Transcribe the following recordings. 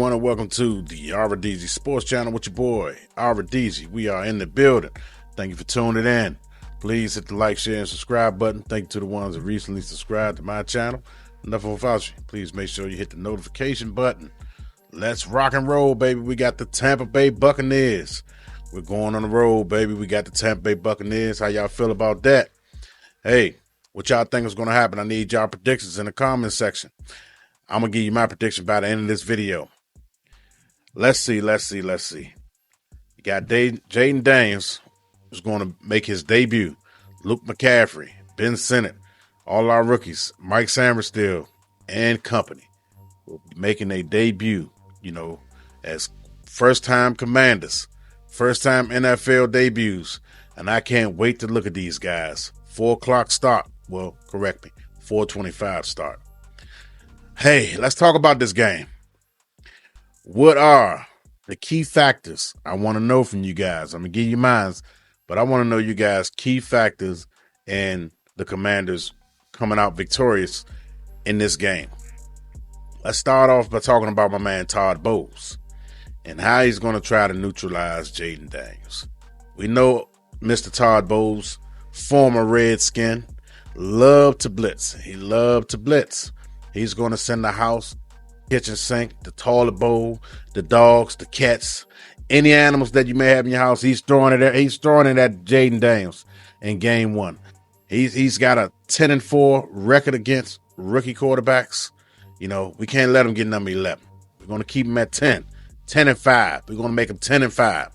everyone, and welcome to the RDZ Sports Channel with your boy, RDZ. We are in the building. Thank you for tuning in. Please hit the like, share, and subscribe button. Thank you to the ones that recently subscribed to my channel. Enough about you. Please make sure you hit the notification button. Let's rock and roll, baby. We got the Tampa Bay Buccaneers. We're going on the road, baby. We got the Tampa Bay Buccaneers. How y'all feel about that? Hey, what y'all think is going to happen? I need y'all predictions in the comment section. I'm going to give you my prediction by the end of this video. Let's see. You got Jayden Daniels, who's going to make his debut. Luke McCaffrey, Ben Sinnott, all our rookies, Mike Sammerstill, and company will be making a debut, as first-time commanders, first-time NFL debuts. And I can't wait to look at these guys. 4 o'clock start. Well, correct me. 4:25 start. Hey, let's talk about this game. What are the key factors I want to know from you guys? I'm going to give you mine, but I want to know you guys' key factors in the Commanders coming out victorious in this game. Let's start off by talking about my man Todd Bowles and how he's going to try to neutralize Jayden Daniels. We know Mr. Todd Bowles, former Redskin, loved to blitz. He loved to blitz. He's going to send the house, kitchen sink, the toilet bowl, the dogs, the cats, any animals that you may have in your house. He's throwing it at Jayden Daniels in game one. He's got a 10-4 record against rookie quarterbacks. We can't let him get number 11. We're going to keep him at 10-5. We're going to make him 10-5.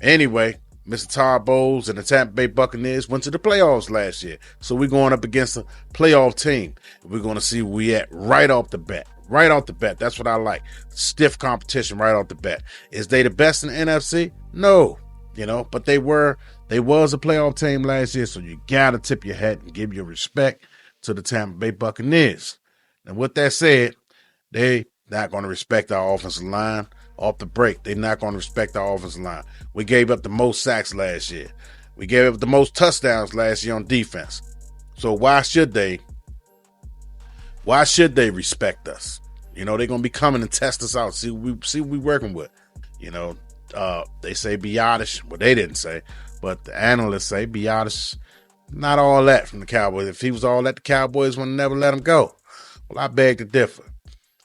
Anyway, Mr. Todd Bowles and the Tampa Bay Buccaneers went to the playoffs last year. So we're going up against a playoff team. We're going to see where we at right off the bat. Right off the bat. That's what I like. Stiff competition right off the bat. Is they the best in the NFC? No. But they was a playoff team last year. So you got to tip your hat and give your respect to the Tampa Bay Buccaneers. And with that said, they not going to respect our offensive line. Off the break, they're not going to respect our offensive line. We gave up the most sacks last year. We gave up the most touchdowns last year on defense. So why should they respect us? They're going to be coming and test us out. See what we working with. They say Biotish. Well, they didn't say, but the analysts say Biotish, not all that from the Cowboys. If he was all that, the Cowboys would never let him go. Well, I beg to differ.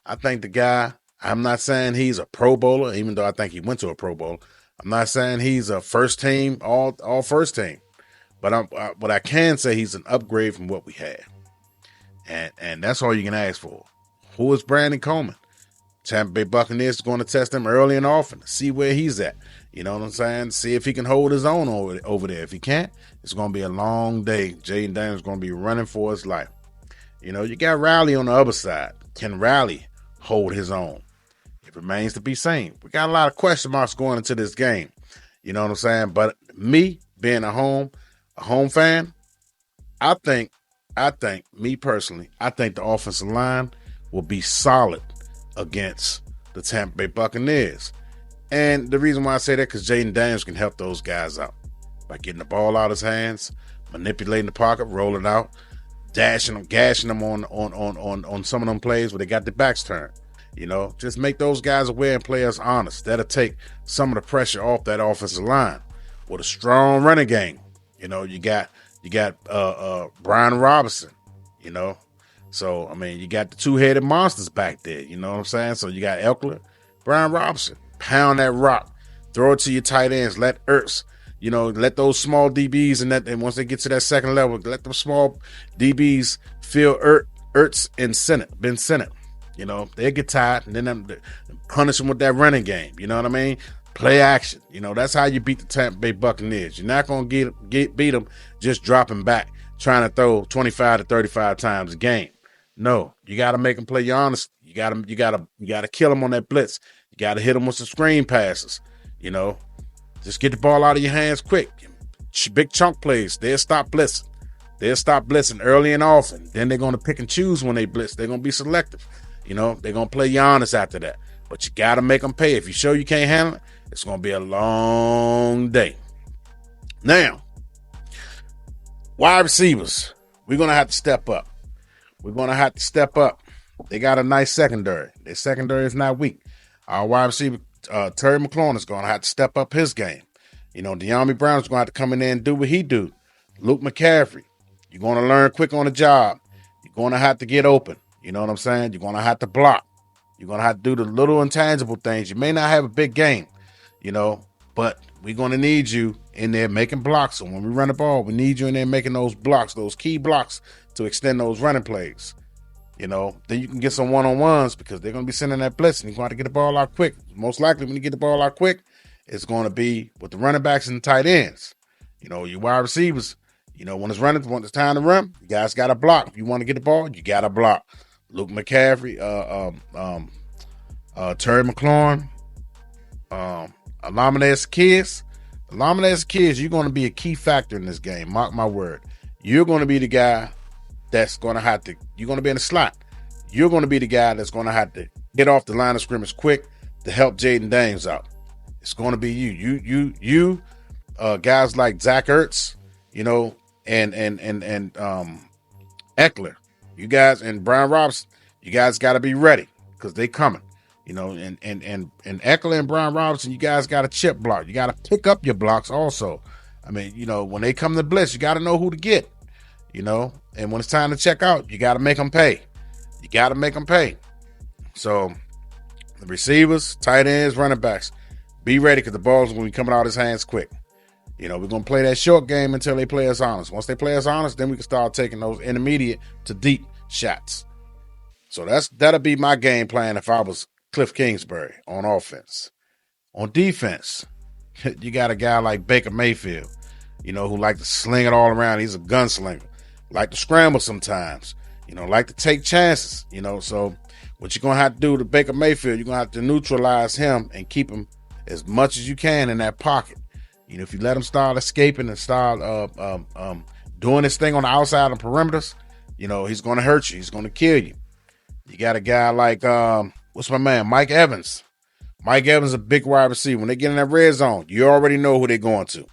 I think the guy, I'm not saying he's a Pro Bowler, even though I think he went to a Pro Bowl. I'm not saying he's a first team, all first team. But I can say he's an upgrade from what we had. And that's all you can ask for. Who is Brandon Coleman? Tampa Bay Buccaneers is going to test him early and often to see where he's at. You know what I'm saying? See if he can hold his own over there. If he can't, it's going to be a long day. Jayden Daniels is going to be running for his life. You got Riley on the other side. Can Riley hold his own? It remains to be seen. We got a lot of question marks going into this game. You know what I'm saying? But me being a home fan, I think me personally, I think the offensive line will be solid against the Tampa Bay Buccaneers. And the reason why I say that, because Jayden Daniels can help those guys out by getting the ball out of his hands, manipulating the pocket, rolling out, gashing them on some of them plays where they got their backs turned. Just make those guys aware and play us honest. That'll take some of the pressure off that offensive line with a strong running game. You got Brian Robinson. So you got the two-headed monsters back there. You know what I'm saying? So you got Eckler, Brian Robinson, pound that rock, throw it to your tight ends, let Ertz. Let those small DBs and once they get to that second level, let them small DBs feel Ertz and Ben Sinnott. They'll get tired and then punish them with that running game. You know what I mean? Play action. That's how you beat the Tampa Bay Buccaneers. You're not going to beat them just dropping back, trying to throw 25 to 35 times a game. No, you got to make them play you honest. You got to kill them on that blitz. You got to hit them with some screen passes. Just get the ball out of your hands quick. Big chunk plays. They'll stop blitzing. They'll stop blitzing early and often. Then they're going to pick and choose when they blitz. They're going to be selective. They're going to play you honest after that. But you got to make them pay. If you show you can't handle it, it's going to be a long day. Now, wide receivers, we're going to have to step up. They got a nice secondary. Their secondary is not weak. Our wide receiver, Terry McLaurin, is going to have to step up his game. De'Ami Brown's going to have to come in there and do what he do. Luke McCaffrey, you're going to learn quick on the job. You're going to have to get open. You know what I'm saying? You're going to have to block. You're going to have to do the little intangible things. You may not have a big game, but we're going to need you in there making blocks. So when we run the ball, we need you in there making those blocks, those key blocks to extend those running plays. Then you can get some one-on-ones because they're going to be sending that blitz and you're going to get the ball out quick. Most likely when you get the ball out quick, it's going to be with the running backs and the tight ends. Your wide receivers, when it's time to run, you guys got to block. If you want to get the ball, you got to block. Luke McCaffrey, Terry McLaurin, Alamanez Kids. You're going to be a key factor in this game. Mark my word. You're going to be the guy that's going to have to, you're going to be in the slot. You're going to be the guy that's going to have to get off the line of scrimmage quick to help Jayden Daniels out. It's going to be you, guys like Zach Ertz, and Eckler. You guys and Brian Robinson, you guys got to be ready because they coming. And Eckler and Brian Robinson, you guys got to chip block. You got to pick up your blocks also. I mean, when they come to blitz, you got to know who to get. And when it's time to check out, you got to make them pay. So the receivers, tight ends, running backs, be ready because the ball's going to be coming out of his hands quick. We're going to play that short game until they play us honest. Once they play us honest, then we can start taking those intermediate to deep shots. So that'll be my game plan if I was Cliff Kingsbury on offense. On defense, you got a guy like Baker Mayfield, who like to sling it all around. He's a gunslinger. Like to scramble sometimes, like to take chances, So what you're going to have to do to Baker Mayfield, you're going to have to neutralize him and keep him as much as you can in that pocket. If you let him start escaping and start doing this thing on the outside of perimeters, he's going to hurt you. He's going to kill you. You got a guy like, what's my man, Mike Evans. Mike Evans is a big wide receiver. When they get in that red zone, you already know who they're going to.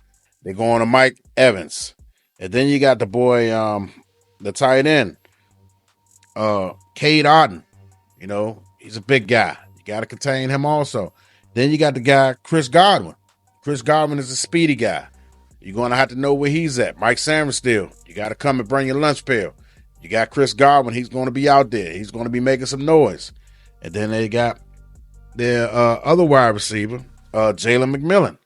They're going to Mike Evans. And then you got the boy, the tight end, Cade Otton. He's a big guy. You got to contain him also. Then you got the guy, Chris Godwin. Chris Godwin is a speedy guy. You're going to have to know where he's at. Mike Samuelstill, you got to come and bring your lunch pail. You got Chris Godwin. He's going to be out there. He's going to be making some noise. And then they got their other wide receiver, Jalen McMillan.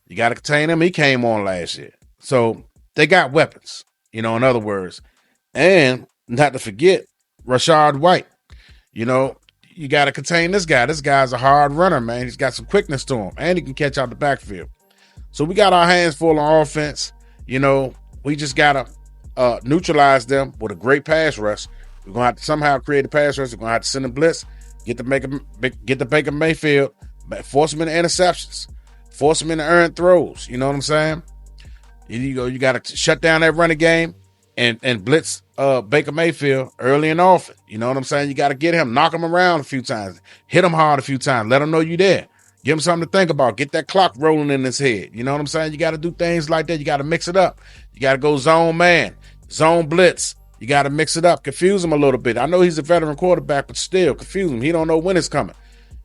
You got to contain him. He came on last year. So they got weapons, in other words. And not to forget, Rashad White. You got to contain this guy. This guy's a hard runner, man. He's got some quickness to him, and he can catch out the backfield. So we got our hands full on offense. We just got to neutralize them with a great pass rush. We're going to have to somehow create a pass rush. We're going to have to send a blitz, get the Baker Mayfield, force him into interceptions, force him into earned throws. You know what I'm saying? You got to shut down that running game and blitz Baker Mayfield early and often. You know what I'm saying? You got to get him, knock him around a few times, hit him hard a few times, let him know you there. Give him something to think about. Get that clock rolling in his head. You know what I'm saying? You got to do things like that. You got to mix it up. You got to go zone man, zone blitz. You got to mix it up. Confuse him a little bit. I know he's a veteran quarterback, but still confuse him. He don't know when it's coming.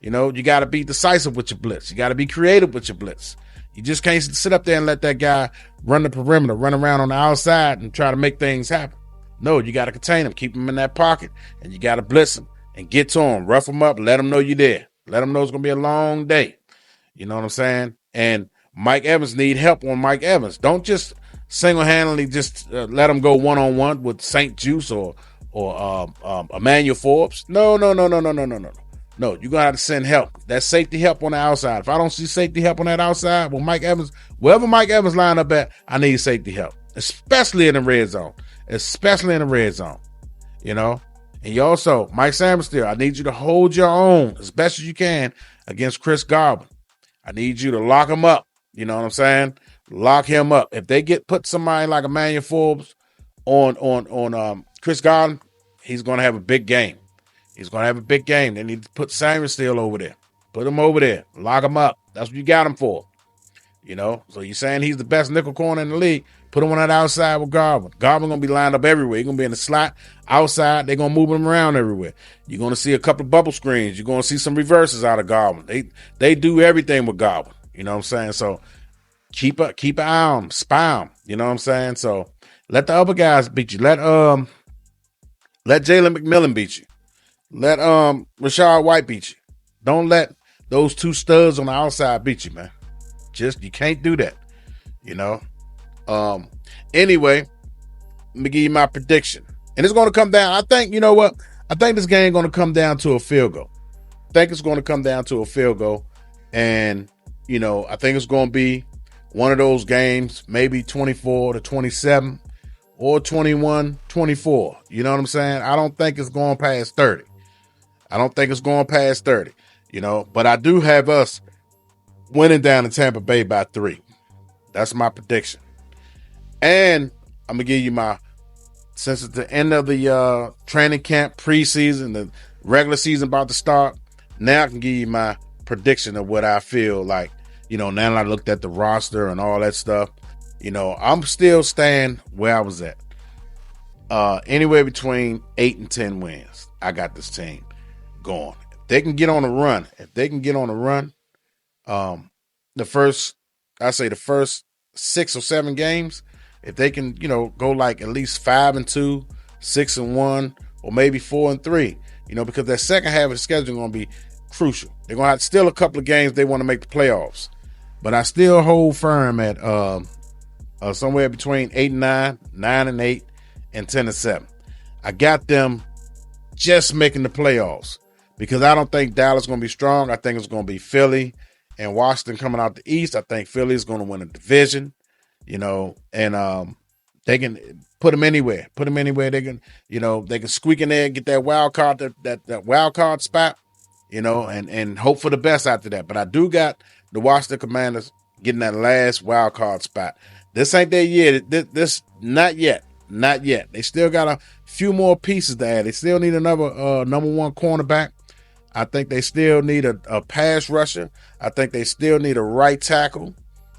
You got to be decisive with your blitz. You got to be creative with your blitz. You just can't sit up there and let that guy run the perimeter, run around on the outside and try to make things happen. No, you got to contain him, keep him in that pocket, and you got to blitz him and get to him, rough him up, let him know you're there. Let him know it's going to be a long day. You know what I'm saying? And Mike Evans need help on Mike Evans. Don't just single-handedly just let him go one-on-one with St. Juice or Emmanuel Forbes. No. No, you're going to have to send help. That safety help on the outside. If I don't see safety help on that outside, well, Mike Evans, wherever Mike Evans line up at, I need safety help, especially in the red zone. And you also, Mike Samuelstill, I need you to hold your own as best as you can against Chris Godwin. I need you to lock him up. You know what I'm saying? Lock him up. If they put somebody like Emmanuel Forbes on Chris Godwin, he's going to have a big game. They need to put Samuelstill over there. Put him over there. Lock him up. That's what you got him for. So you're saying he's the best nickel corner in the league. Put him on that outside with Garvin. Garvin going to be lined up everywhere. He's going to be in the slot. Outside, they're going to move him around everywhere. You're going to see a couple of bubble screens. You're going to see some reverses out of Garvin. They do everything with Garvin. You know what I'm saying? So keep an eye on him. Spy him. You know what I'm saying? So let the other guys beat you. Let Jalen McMillan beat you. Let Rashad White beat you. Don't let those two studs on the outside beat you, man. Just, you can't do that. You know? Anyway, let me give you my prediction. And it's going to come down. I think, you know what? I think this game is going to come down to a field goal. I think it's going to come down to a field goal. And, you know, I think it's going to be one of those games, maybe 24-27 or 21-24. You know what I'm saying? I don't think it's going past 30. You know, but I do have us winning down in Tampa Bay by 3. That's my prediction. And I'm going to give you since it's the end of the training camp, preseason, the regular season about to start, now I can give you my prediction of what I feel like. You know, now that I looked at the roster and all that stuff, you know, I'm still staying where I was at. Anywhere between 8 and 10 wins. I got this team going. If they can get on a run, the first 6 or 7 games, if they can, you know, go like at least 5-2, 6-1, or maybe 4-3, you know, because that second half of the schedule is going to be crucial. They're going to have still a couple of games they want to make the playoffs, but I still hold firm at somewhere between 8-9, 9-8, and 10-7. I got them just making the playoffs because I don't think Dallas is going to be strong. I think it's going to be Philly and Washington coming out the East. I think Philly is going to win a division. You know, and they can put them anywhere. They can, you know, they can squeak in there and get that wild card, that wild card spot, you know, and hope for the best after that. But I do got the Washington Commanders getting that last wild card spot. This ain't their year. This not yet. They still got a few more pieces to add. They still need another number 1 cornerback. I think they still need a pass rusher. I think they still need a right tackle.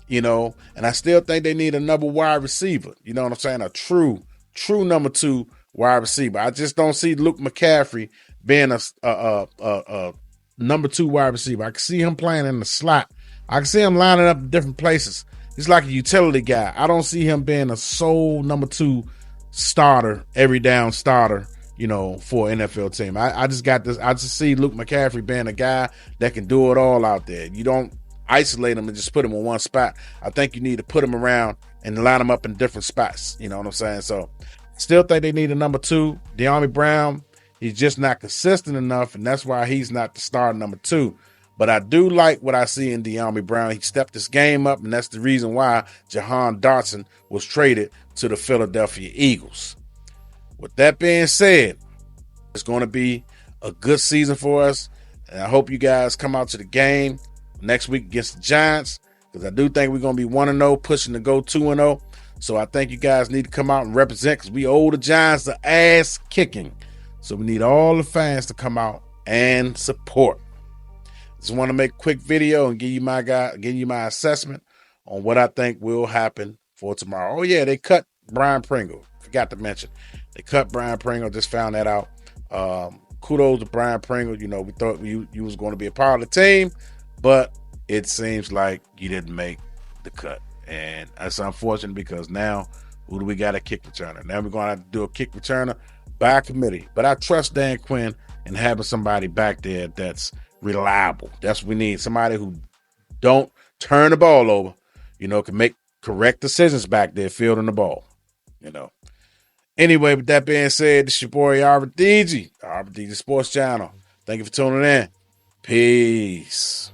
You know, and I still think they need another wide receiver. You know what I'm saying? A true number 2 wide receiver. I just don't see Luke McCaffrey being a number 2 wide receiver. I can see him playing in the slot. I can see him lining up in different places. He's like a utility guy. I don't see him being a sole number 2 starter, every down starter, you know, for an NFL team. I just got this. I just see Luke McCaffrey being a guy that can do it all out there. You don't isolate him and just put him in one spot. I think you need to put him around and line him up in different spots. You know what I'm saying? So still think they need a number 2. De'Ami Brown, he's just not consistent enough, and that's why he's not the star number 2. But I do like what I see in De'Ami Brown. He stepped his game up, and that's the reason why Jahan Dotson was traded to the Philadelphia Eagles. With that being said, it's going to be a good season for us, and I hope you guys come out to the game next week against the Giants, because I do think we're going to be 1-0, pushing to go 2-0. So I think you guys need to come out and represent, because we owe the Giants the ass kicking. So we need all the fans to come out and support. Just want to make a quick video and give you my assessment on what I think will happen for tomorrow. Oh yeah, they cut Brian Pringle. Forgot to mention, they cut Brian Pringle. Just found that out. Kudos to Brian Pringle. You know, we thought you was going to be a part of the team, but it seems like you didn't make the cut. And that's unfortunate, because now who do we got a kick returner? Now we're going to have to do a kick returner by committee. But I trust Dan Quinn in having somebody back there that's reliable. That's what we need. Somebody who don't turn the ball over, you know, can make correct decisions back there fielding the ball, you know. Anyway, with that being said, this is your boy RDG Sports Channel. Thank you for tuning in. Peace.